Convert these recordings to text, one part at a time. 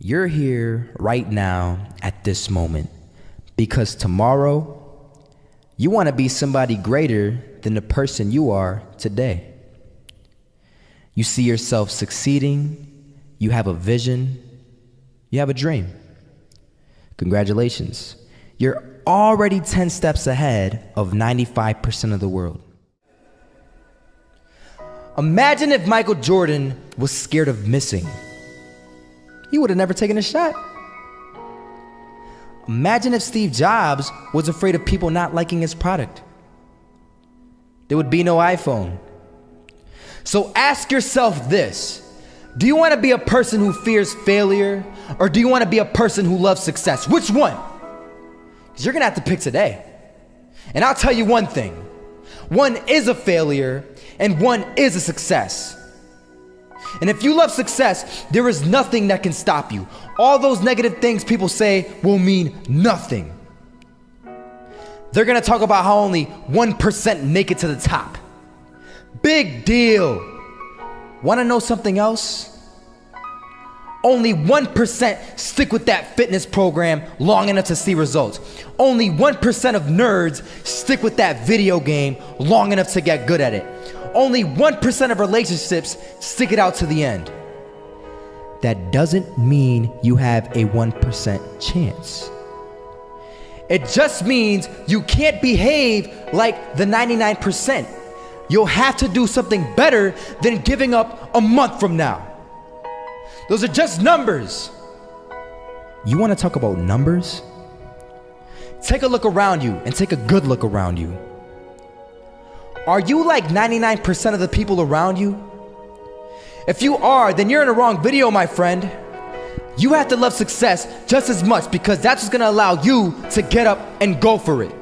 You're here right now at this moment because tomorrow you want to be somebody greater than the person you are today. You see yourself succeeding, you have a vision, you have a dream. Congratulations. You're already 10 steps ahead of 95% of the world. Imagine if Michael Jordan was scared of missing. He would have never taken a shot. Imagine if Steve Jobs was afraid of people not liking his product. There would be no iPhone. So ask yourself this: do you want to be a person who fears failure, or do you want to be a person who loves success? Which one? Because you're going to have to pick today. And I'll tell you one thing: one is a failure and one is a success. And if you love success, there is nothing that can stop you. All those negative things people say will mean nothing. They're gonna talk about how only 1% make it to the top. Big deal. Wanna know something else? Only 1% stick with that fitness program long enough to see results. Only 1% of nerds stick with that video game long enough to get good at it. Only 1% of relationships stick it out to the end. That doesn't mean you have a 1% chance. It just means you can't behave like the 99%. You'll have to do something better than giving up a month from now. Those are just numbers. You want to talk about numbers? Take a look around you and take a good look around you. Are you like 99% of the people around you? If you are, then you're in the wrong video, my friend. You have to love success just as much, because that's what's gonna allow you to get up and go for it.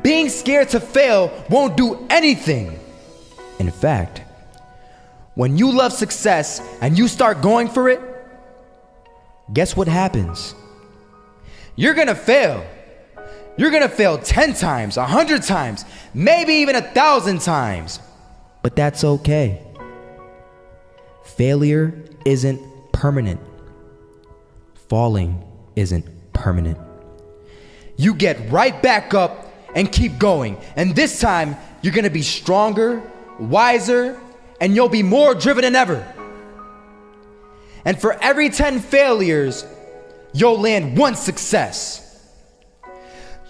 Being scared to fail won't do anything. In fact, when you love success and you start going for it, guess what happens? You're gonna fail. You're gonna fail 10 times, 100 times, maybe even 1,000 times. But that's okay. Failure isn't permanent. Falling isn't permanent. You get right back up and keep going. And this time, you're gonna be stronger, wiser, and you'll be more driven than ever. And for every 10 failures, you'll land one success.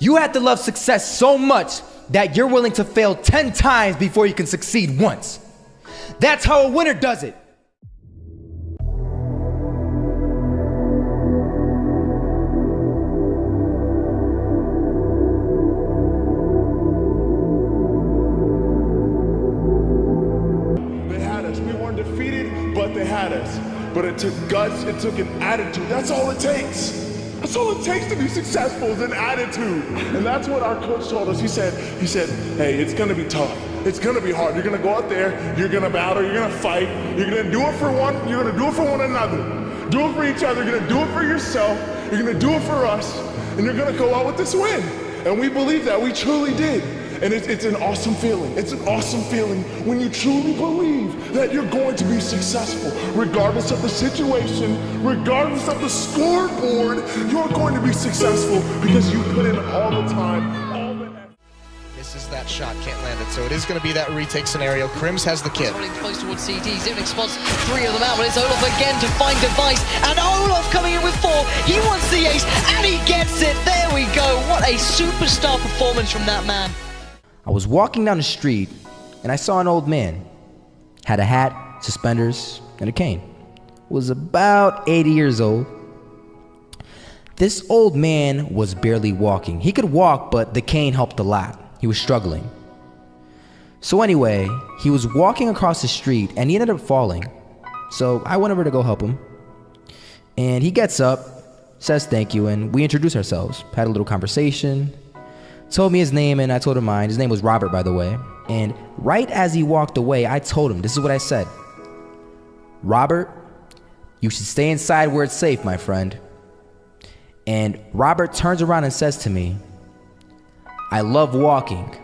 You have to love success so much that you're willing to fail 10 times before you can succeed once. That's how a winner does it. They had us. We weren't defeated, but they had us. But it took guts, it took an attitude. That's all it takes. That's all it takes to be successful, is an attitude. And that's what our coach told us. He said, hey, it's gonna be tough. It's gonna be hard. You're gonna go out there, you're gonna battle, you're gonna fight, you're gonna do it for one, you're gonna do it for one another. Do it for each other, you're gonna do it for yourself, you're gonna do it for us, and you're gonna go out with this win. And we believe that, we truly did. And it's an awesome feeling. It's an awesome feeling when you truly believe that you're going to be successful. Regardless of the situation, regardless of the scoreboard, you're going to be successful because you put in all the time, all the effort. Misses that shot, can't land it. So it is going to be that retake scenario. Krims has the kid. Running close towards CT, Zivnik spots 3 of them out, but it's Olaf again to find Device, and Olaf coming in with 4. He wants the ace, and he gets it. There we go. What a superstar performance from that man. I was walking down the street and I saw an old man. Had a hat, suspenders, and a cane. Was about 80 years old. This old man was barely walking. He could walk, but the cane helped a lot. He was struggling. So anyway, he was walking across the street and he ended up falling. So I went over to go help him. And he gets up, says thank you, and we introduced ourselves. Had a little conversation. Told me his name and I told him mine. His name was Robert, by the way. And right as he walked away, I told him, this is what I said: Robert, you should stay inside where it's safe, my friend. And Robert turns around and says to me, I love walking,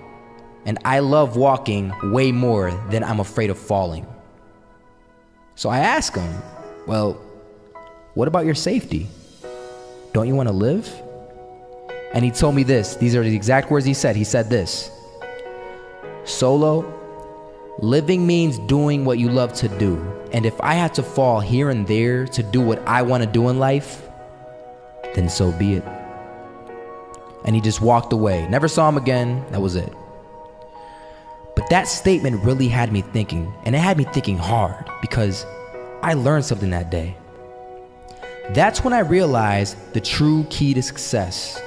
and I love walking way more than I'm afraid of falling. So I ask him, well, What about your safety? Don't you want to live? And he told me this. These are the exact words he said. He said this: Solo, living means doing what you love to do. And if I had to fall here and there to do what I want to do in life, then so be it. And he just walked away. Never saw him again. That was it. But that statement really had me thinking, and it had me thinking hard, because I learned something that day. That's when I realized the true key to success.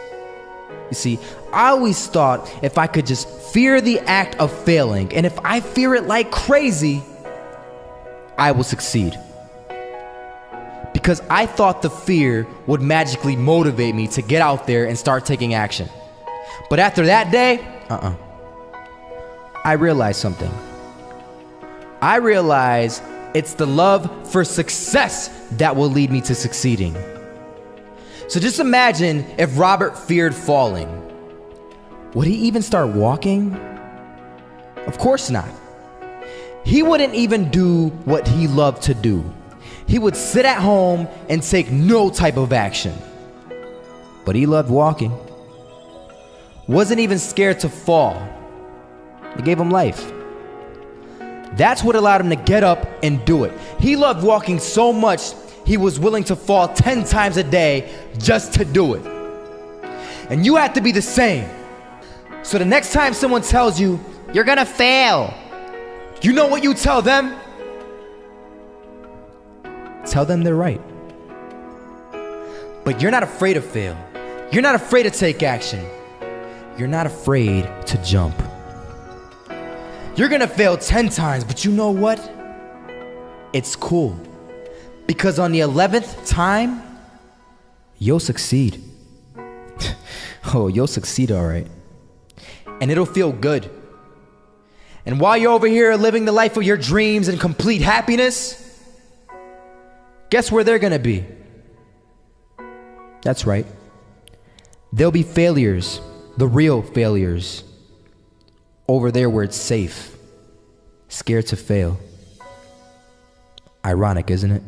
You see, I always thought if I could just fear the act of failing, and if I fear it like crazy, I will succeed. Because I thought the fear would magically motivate me to get out there and start taking action. But after that day, I realized something. I realized it's the love for success that will lead me to succeeding. So just imagine if Robert feared falling. Would he even start walking? Of course not. He wouldn't even do what he loved to do. He would sit at home and take no type of action. But he loved walking. Wasn't even scared to fall. It gave him life. That's what allowed him to get up and do it. He loved walking so much, he was willing to fall 10 times a day just to do it. And you have to be the same. So the next time someone tells you, you're gonna fail, you know what you tell them? Tell them they're right. But you're not afraid to fail. You're not afraid to take action. You're not afraid to jump. You're gonna fail 10 times, but you know what? It's cool. Because on the 11th time, you'll succeed. Oh, you'll succeed, all right. And it'll feel good. And while you're over here living the life of your dreams and complete happiness, guess where they're gonna be? That's right. They'll be failures, the real failures. Over there where it's safe, scared to fail. Ironic, isn't it?